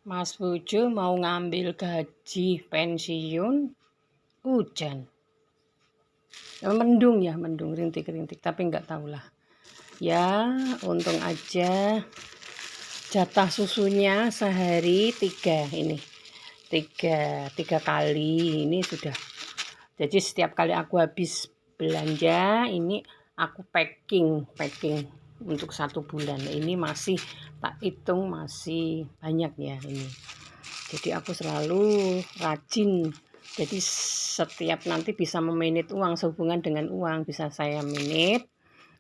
Mas Bojo mau ngambil gaji pensiun, hujan. Mendung ya, mendung, rintik-rintik, tapi nggak tahulah. Ya, untung aja jatah susunya sehari 3 ini. Tiga kali ini sudah. Jadi setiap kali aku habis belanja, ini aku packing untuk 1 bulan. Ini masih tak hitung masih banyak ya ini. Jadi aku selalu rajin. Jadi setiap nanti bisa memanage uang, sehubungan dengan uang bisa saya manage.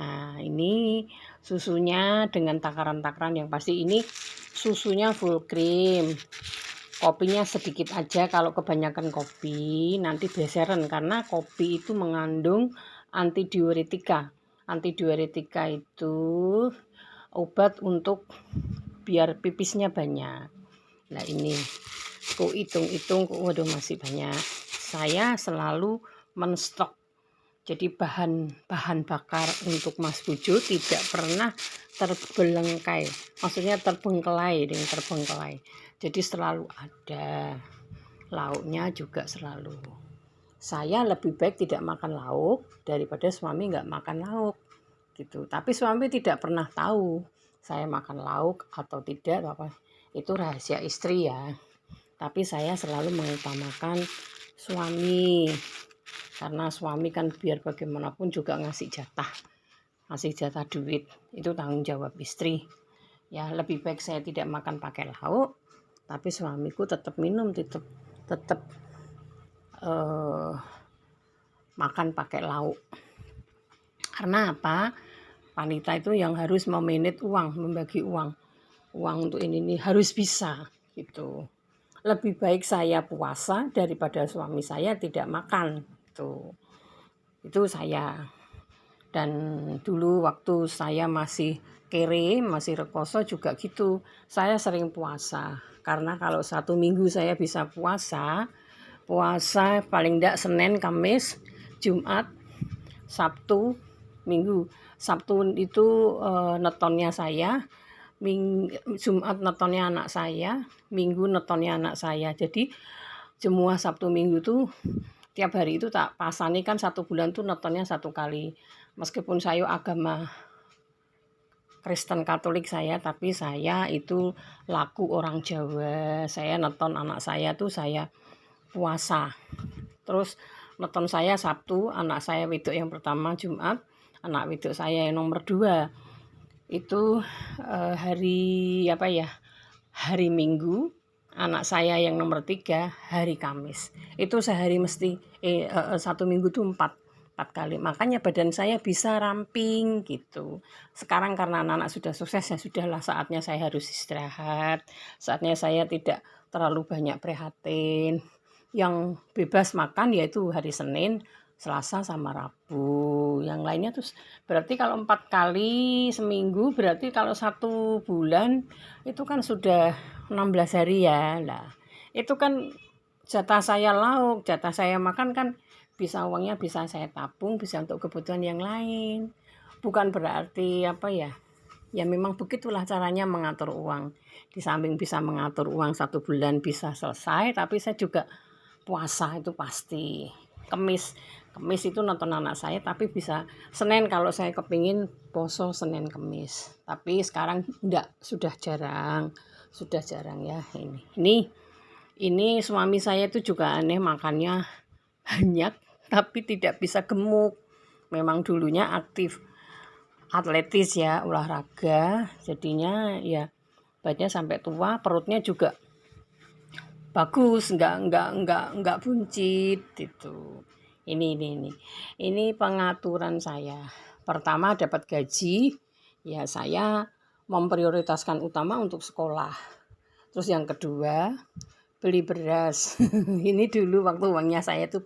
Nah, ini susunya dengan takaran-takaran yang pasti. Ini susunya full cream. Kopinya sedikit aja, kalau kebanyakan kopi nanti beseran karena kopi itu mengandung antidiuretika. Antidiuretika itu obat untuk biar pipisnya banyak. Nah, ini ku hitung-hitung, waduh masih banyak. Saya selalu menstok. Jadi bahan bakar untuk Mas Bojo tidak pernah terbelengkai. Maksudnya terbengkelai. Jadi selalu ada. Lauknya juga selalu. Saya lebih baik tidak makan lauk daripada suami nggak makan lauk. Gitu. Tapi suami tidak pernah tahu saya makan lauk atau tidak, apa. Itu rahasia istri ya. Tapi saya selalu mengutamakan suami. Karena suami kan biar bagaimanapun juga ngasih jatah duit, itu tanggung jawab istri. Ya lebih baik saya tidak makan pakai lauk, tapi suamiku tetap minum, tetap makan pakai lauk. Karena apa? Wanita itu yang harus memanage uang, membagi uang untuk ini harus bisa gitu. Lebih baik saya puasa daripada suami saya tidak makan. Itu saya. Dan dulu waktu saya masih kere, masih rekoso juga gitu, saya sering puasa. Karena kalau 1 minggu saya bisa puasa paling enggak Senin, Kamis, Jumat, Sabtu, Minggu. Sabtu itu netonnya saya, Jumat netonnya anak saya, Minggu netonnya anak saya. Jadi semua Sabtu Minggu tuh tiap hari itu tak pasani kan 1 bulan tuh netonnya 1 kali. Meskipun saya agama Kristen Katolik saya, tapi saya itu laku orang Jawa. Saya neton anak saya tuh saya puasa. Terus neton saya Sabtu, anak saya wedok yang pertama Jumat, anak wedok saya yang nomor 2 itu hari Minggu, anak saya yang nomor 3 hari Kamis. Itu sehari mesti 1 minggu tuh 4 kali. Makanya badan saya bisa ramping gitu. Sekarang karena anak-anak sudah sukses, ya sudahlah saatnya saya harus istirahat. Saatnya saya tidak terlalu banyak prihatin. Yang bebas makan yaitu hari Senin, Selasa sama Rabu. Yang lainnya terus berarti kalau 4 kali seminggu, berarti kalau 1 bulan itu kan sudah 16 hari ya. Lah, itu kan jatah saya lauk, jatah saya makan kan uangnya bisa saya tabung, bisa untuk kebutuhan yang lain. Bukan berarti ya memang begitulah caranya mengatur uang. Di samping bisa mengatur uang 1 bulan bisa selesai, tapi saya juga puasa itu pasti. Kemis itu nonton anak saya, tapi bisa Senin kalau saya kepingin poso Senin Kemis. Tapi sekarang enggak, sudah jarang ya ini suami saya itu juga aneh, makannya banyak tapi tidak bisa gemuk. Memang dulunya aktif atletis ya, olahraga, jadinya ya badannya sampai tua, perutnya juga bagus, enggak buncit gitu. Ini pengaturan saya. Pertama dapat gaji, ya saya memprioritaskan utama untuk sekolah. Terus yang kedua beli beras. Ini dulu waktu uangnya saya tuh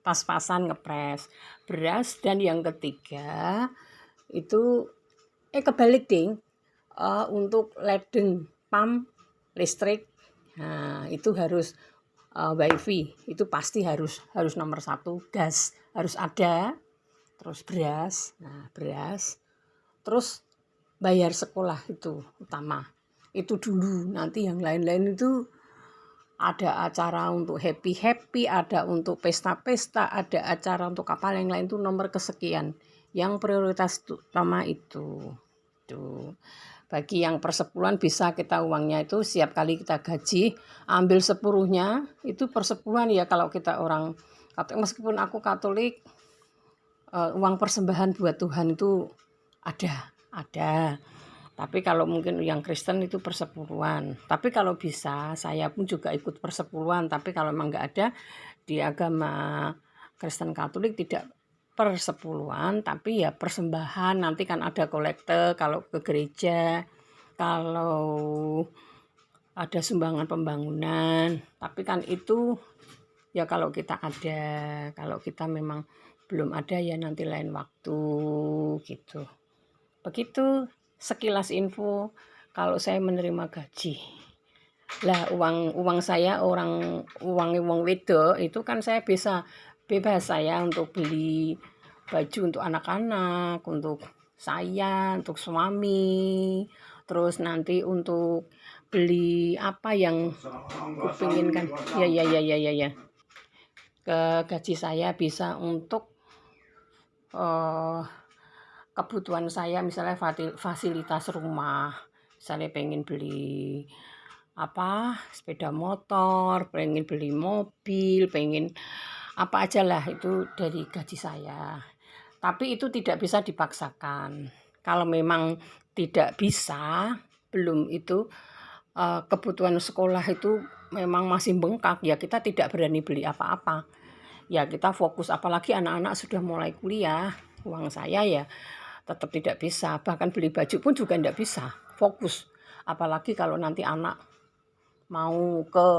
pas-pasan ngepres beras. Dan yang ketiga itu kebalik ding, untuk ledeng pam listrik. Nah, itu harus wifi, itu pasti harus nomor 1. Gas harus ada, terus beras. Nah, beras, terus bayar sekolah itu utama. Itu dulu, nanti yang lain-lain itu ada acara untuk happy-happy, ada untuk pesta-pesta, ada acara untuk kapal yang lain itu nomor kesekian. Yang prioritas utama itu. Tuh. Bagi yang persepuluhan bisa kita uangnya itu setiap kali kita gaji ambil sepuruhnya, itu persepuluhan ya kalau kita orang Katolik. Meskipun aku Katolik, uang persembahan buat Tuhan itu ada. Tapi kalau mungkin yang Kristen itu persepuluhan. Tapi kalau bisa saya pun juga ikut persepuluhan. Tapi kalau memang nggak ada di agama Kristen Katolik tidak persepuluhan, tapi ya persembahan. Nanti kan ada kolekte kalau ke gereja, kalau ada sumbangan pembangunan. Tapi kan itu ya kalau kita ada, kalau kita memang belum ada ya nanti lain waktu gitu. Begitu sekilas info kalau saya menerima gaji. Lah uang saya uang wedo itu kan saya bisa bebas saya untuk beli baju untuk anak-anak, untuk saya, untuk suami, terus nanti untuk beli apa yang kupinginkan. Ya. Ke gaji saya bisa untuk kebutuhan saya, misalnya fasilitas rumah, misalnya pengen beli sepeda motor, pengen beli mobil, pengen apa aja lah, itu dari gaji saya. Tapi itu tidak bisa dipaksakan. Kalau memang tidak bisa, belum itu kebutuhan sekolah itu memang masih bengkak, ya kita tidak berani beli apa-apa. Ya kita fokus, apalagi anak-anak sudah mulai kuliah, uang saya ya tetap tidak bisa. Bahkan beli baju pun juga tidak bisa fokus. Apalagi kalau nanti anak mau ke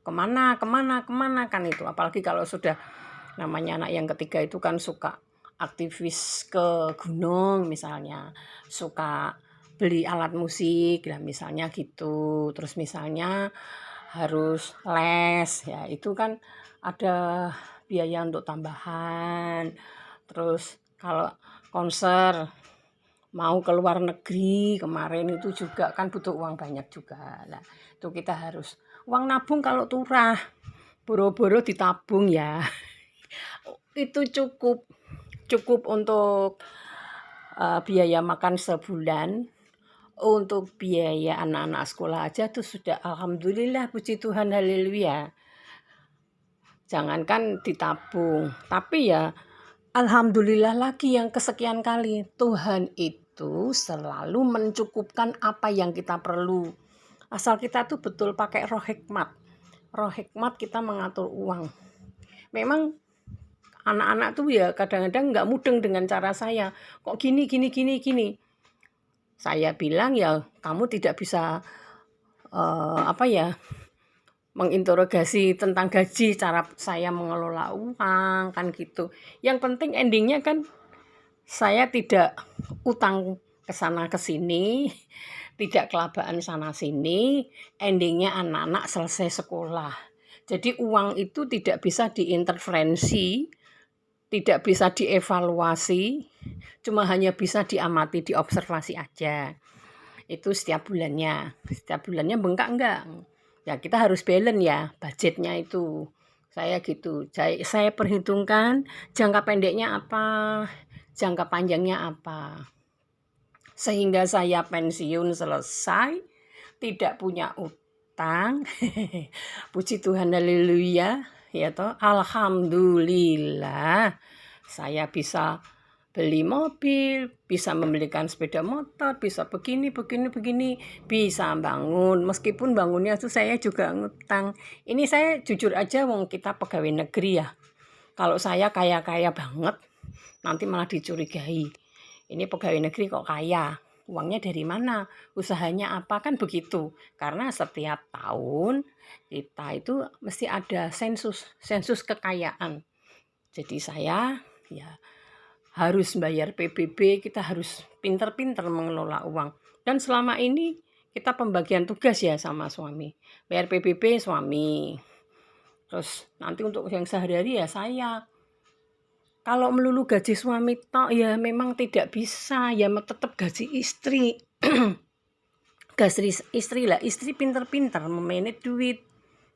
kemana kan itu. Apalagi kalau sudah namanya anak yang ketiga itu kan suka aktivis ke gunung misalnya, suka beli alat musik lah misalnya gitu. Terus misalnya harus les ya, itu kan ada biaya untuk tambahan. Terus kalau konser mau ke luar negeri kemarin itu juga kan butuh uang banyak juga. Nah, itu kita harus uang nabung kalau turah, boro-boro ditabung ya. Itu cukup untuk biaya makan sebulan, untuk biaya anak-anak sekolah aja tuh sudah alhamdulillah, puji Tuhan, haleluya. Jangankan ditabung, tapi ya alhamdulillah lagi yang kesekian kali Tuhan itu selalu mencukupkan apa yang kita perlu. Asal kita tuh betul pakai roh hikmat. Roh hikmat kita mengatur uang. Memang anak-anak tuh ya kadang-kadang nggak mudeng dengan cara saya. Kok gini. Saya bilang ya kamu tidak bisa menginterogasi tentang gaji, cara saya mengelola uang kan gitu. Yang penting endingnya kan saya tidak utang ke sana ke sini, tidak kelabaan sana sini, endingnya anak-anak selesai sekolah. Jadi uang itu tidak bisa diintervensi, tidak bisa dievaluasi, cuma hanya bisa diamati, diobservasi aja. Itu setiap bulannya bengkak enggak? Ya kita harus balance ya budgetnya itu. Saya gitu, saya perhitungkan jangka pendeknya apa, jangka panjangnya apa. Sehingga saya pensiun selesai, tidak punya utang. Puji Tuhan, haleluya. Ya toh, alhamdulillah. Saya bisa beli mobil, bisa membelikan sepeda motor, bisa begini, bisa bangun. Meskipun bangunnya itu saya juga ngutang. Ini saya jujur aja, wong kita pegawai negeri ya. Kalau saya kaya banget, nanti malah dicurigai. Ini pegawai negeri kok kaya, uangnya dari mana? Usahanya apa? Kan begitu. Karena setiap tahun kita itu mesti ada sensus kekayaan. Jadi saya ya harus bayar PBB, kita harus pinter-pinter mengelola uang. Dan selama ini kita pembagian tugas ya sama suami. Bayar PBB suami. Terus nanti untuk yang sehari-hari ya saya. Kalau melulu gaji suami tok ya memang tidak bisa, ya tetap gaji istri. gas istri lah, istri pinter-pinter memanage duit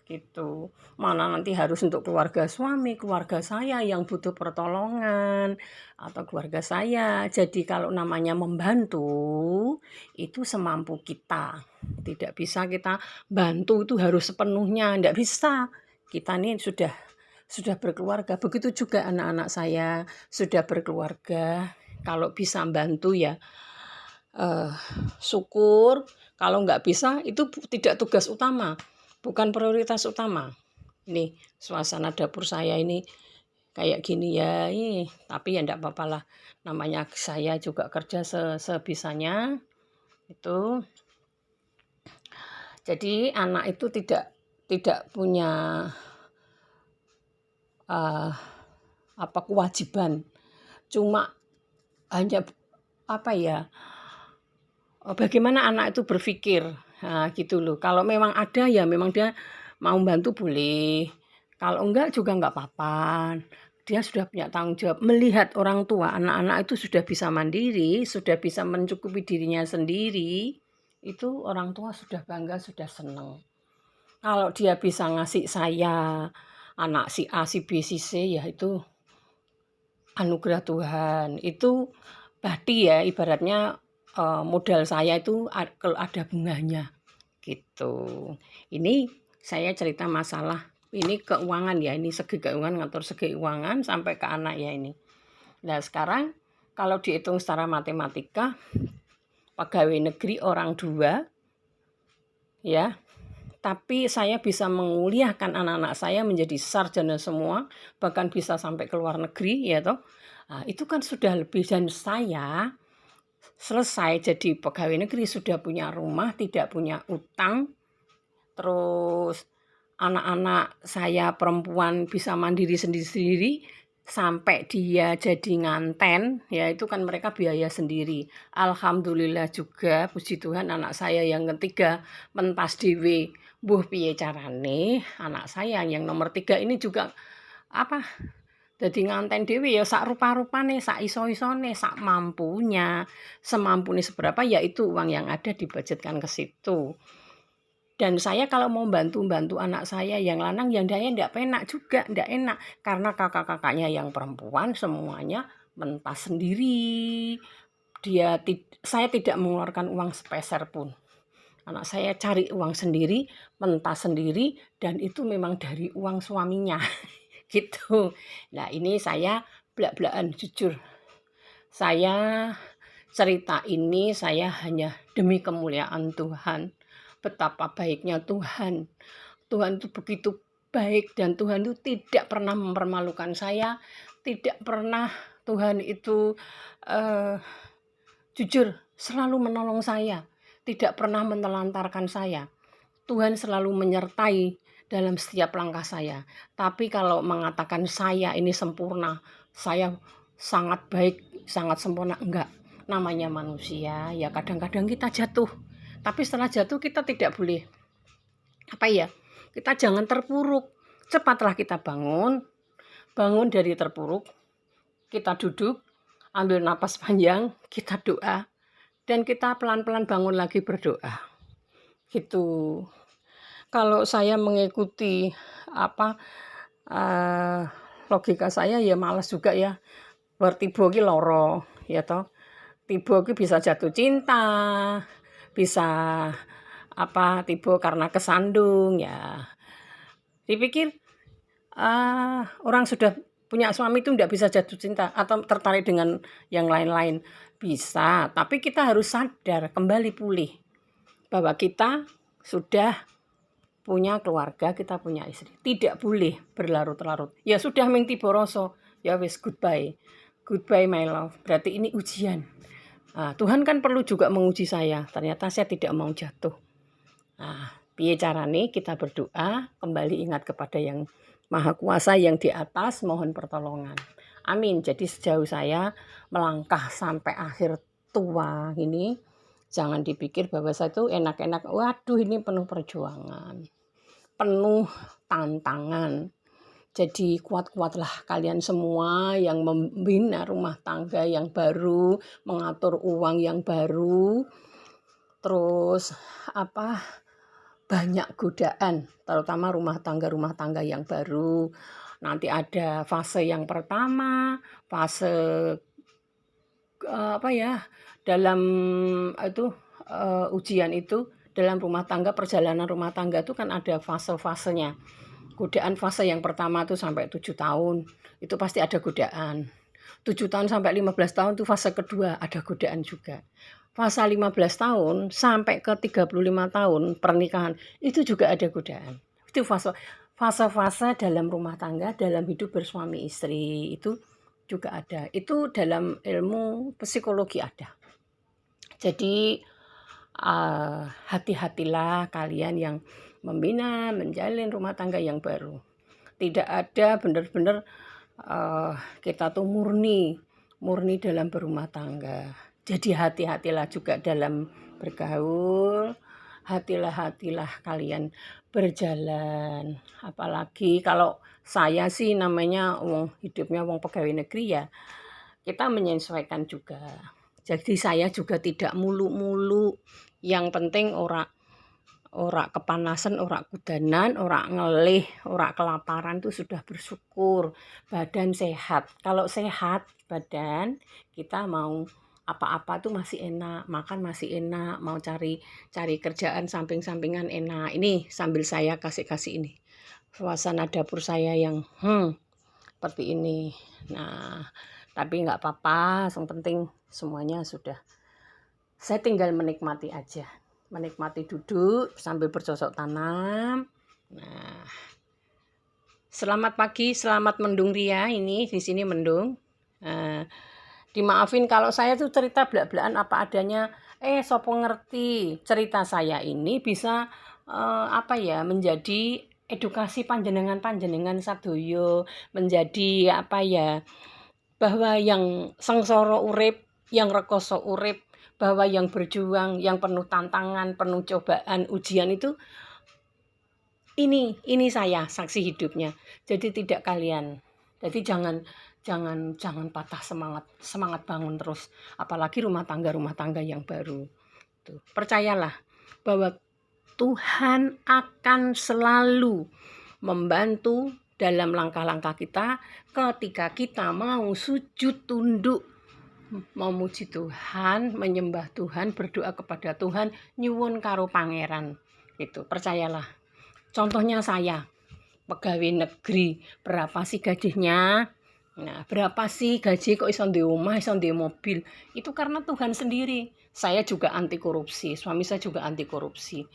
gitu. Mana nanti harus untuk keluarga suami, keluarga saya yang butuh pertolongan, atau keluarga saya. Jadi kalau namanya membantu, itu semampu kita. Tidak bisa kita bantu itu harus sepenuhnya, tidak bisa. Kita nih sudah berkeluarga, begitu juga anak-anak saya sudah berkeluarga. Kalau bisa bantu ya syukur, kalau nggak bisa itu tidak tugas utama, bukan prioritas utama. Ini suasana dapur saya ini kayak gini ya, tapi ya enggak apa-apa lah. Namanya saya juga kerja sebisanya itu. Jadi anak itu tidak punya kewajiban. Cuma hanya bagaimana anak itu berpikir. Nah, gitu loh. Kalau memang ada ya memang dia mau bantu boleh. Kalau enggak juga enggak apa-apa. Dia sudah punya tanggung jawab melihat orang tua, anak-anak itu sudah bisa mandiri, sudah bisa mencukupi dirinya sendiri. Itu orang tua sudah bangga, sudah senang. Kalau dia bisa ngasih saya anak si A, si B, si C, ya itu anugerah Tuhan. Itu berarti ya ibaratnya modal saya itu kalau ada bunganya gitu. Ini saya cerita masalah ini keuangan ya, ini segi keuangan, ngatur segi keuangan sampai ke anak ya ini. Nah sekarang kalau dihitung secara matematika, pegawai negeri orang 2 ya, tapi saya bisa menguliahkan anak-anak saya menjadi sarjana semua, bahkan bisa sampai ke luar negeri ya toh. Nah, itu kan sudah lebih, dan saya selesai jadi pegawai negeri, sudah punya rumah, tidak punya utang, terus anak-anak saya perempuan bisa mandiri sendiri-sendiri, sampai dia jadi nganten, ya itu kan mereka biaya sendiri. Alhamdulillah juga, puji Tuhan anak saya yang ketiga mentas dewe. Mbuh piye carane anak saya yang nomor 3 ini juga jadi nganten dewe ya sak rupa-rupane, sak iso-isone, sak mampunya. Semampune seberapa ya itu uang yang ada dibudgetkan ke situ. Dan saya kalau mau bantu anak saya yang lanang, yang saya enggak penak juga, enggak enak. Karena kakak-kakaknya yang perempuan semuanya mentas sendiri. Saya tidak mengeluarkan uang sepeser pun. Anak saya cari uang sendiri, mentas sendiri, dan itu memang dari uang suaminya. Gitu. Nah ini saya belak-belakan jujur. Saya cerita ini saya hanya demi kemuliaan Tuhan. Betapa baiknya Tuhan. Tuhan itu begitu baik, dan Tuhan itu tidak pernah mempermalukan saya. Tidak pernah Tuhan itu jujur selalu menolong saya. Tidak pernah menelantarkan saya. Tuhan selalu menyertai dalam setiap langkah saya. Tapi kalau mengatakan saya ini sempurna, saya sangat baik, sangat sempurna, enggak. Namanya manusia, ya kadang-kadang kita jatuh. Tapi setelah jatuh kita tidak boleh kita jangan terpuruk. Cepatlah kita bangun dari terpuruk. Kita duduk, ambil napas panjang, kita doa, dan kita pelan-pelan bangun lagi berdoa. Gitu. Kalau saya mengikuti logika saya ya malas juga ya. Bertibo ki loro, ya toh. Tibo ki bisa jatuh cinta, bisa tibo karena kesandung ya. Dipikir orang sudah punya suami itu tidak bisa jatuh cinta atau tertarik dengan yang lain-lain. Bisa, tapi kita harus sadar, kembali pulih bahwa kita sudah punya keluarga, kita punya istri. Tidak boleh berlarut-larut. Ya sudah mingti boroso, ya wis goodbye. Goodbye my love. Berarti ini ujian. Nah, Tuhan kan perlu juga menguji saya. Ternyata saya tidak mau jatuh. Nah, piye carane kita berdoa, kembali ingat kepada yang Maha Kuasa yang di atas, mohon pertolongan. Amin. Jadi sejauh saya melangkah sampai akhir tua ini, jangan dipikir bahwa saya itu enak-enak. Waduh, ini penuh perjuangan, penuh tantangan. Jadi kuat-kuatlah kalian semua yang membina rumah tangga yang baru, mengatur uang yang baru. terus apa, banyak godaan, terutama rumah tangga yang baru. Nanti ada fase yang pertama, fase apa ya, dalam itu ujian itu dalam rumah tangga, perjalanan rumah tangga itu kan ada fase-fasenya. Godaan fase yang pertama tuh sampai 7 tahun, itu pasti ada godaan. 7 tahun sampai 15 tahun tuh fase kedua, ada godaan juga. Fase 15 tahun sampai ke 35 tahun pernikahan, itu juga ada godaan. Itu fase-fase dalam rumah tangga, dalam hidup bersuami istri itu juga ada. Itu dalam ilmu psikologi ada. Jadi hati-hatilah kalian yang membina, menjalin rumah tangga yang baru. Tidak ada benar-benar kita tuh murni dalam berumah tangga. Jadi hati-hatilah juga dalam bergaul, hatilah kalian berjalan. Apalagi kalau saya sih namanya hidupnya pegawai negeri ya, kita menyesuaikan juga. Jadi saya juga tidak mulu-mulu. Yang penting ora kepanasan, ora kudanan, ora ngelih, ora kelaparan, itu sudah bersyukur. Badan sehat. Kalau sehat badan, kita mau apa-apa tuh masih enak, makan masih enak, mau cari kerjaan samping-sampingan enak. Ini sambil saya kasih ini. Suasana dapur saya yang seperti ini. Nah, tapi nggak apa-apa, yang penting semuanya sudah. Saya tinggal menikmati aja. Menikmati duduk sambil bercocok tanam. Nah, selamat pagi, selamat mendung Ria. Ini di sini mendung. Dimaafin kalau saya tuh cerita belak-belakan apa adanya. Sopo ngerti cerita saya ini bisa menjadi edukasi panjenengan sadoyo, menjadi bahwa yang sengsara urip, yang rekoso urip, bahwa yang berjuang, yang penuh tantangan, penuh cobaan, ujian itu ini saya saksi hidupnya. Jadi tidak kalian. Jadi jangan patah semangat bangun terus, apalagi rumah tangga yang baru. Tuh, percayalah bahwa Tuhan akan selalu membantu dalam langkah-langkah kita ketika kita mau sujud tunduk, memuji Tuhan, menyembah Tuhan, berdoa kepada Tuhan, nyuwun karo pangeran. Itu percayalah. Contohnya saya, pegawai negeri, berapa sih gajinya? Nah, berapa sih gaji kok iso ndek omah, iso ndek mobil? Itu karena Tuhan sendiri. Saya juga anti korupsi, suami saya juga anti korupsi.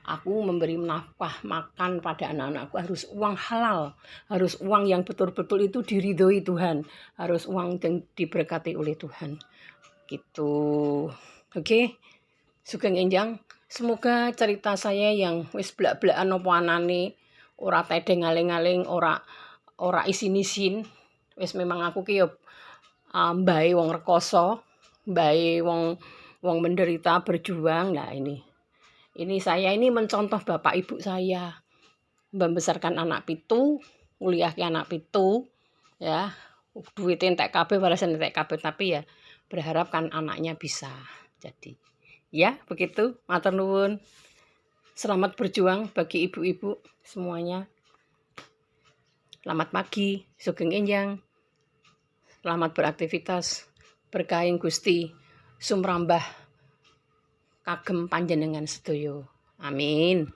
Aku memberi nafkah makan pada anak-anakku harus uang halal, harus uang yang betul-betul itu diridhoi Tuhan, harus uang yang diberkati oleh Tuhan. Gitu. Oke. Sugeng enjang. Semoga cerita saya yang wis blak-blakan apa anane ora tedeng aling-aling, ora isin-isin. Wis memang aku ki yo mbae wong rekoso, mbae wong menderita berjuang. Nah, ini saya ini mencontoh bapak ibu saya membesarkan anak pitu, kuliah ke anak pitu, ya, duitin entek kabeh walasan entek kabeh, tapi ya berharap kan anaknya bisa. Jadi, ya begitu, matur nuwun. Selamat berjuang bagi ibu-ibu semuanya. Selamat pagi, sugeng enjang. Selamat beraktivitas, berkahing Gusti, sumrambah kagem panjenengan sedaya. Amin.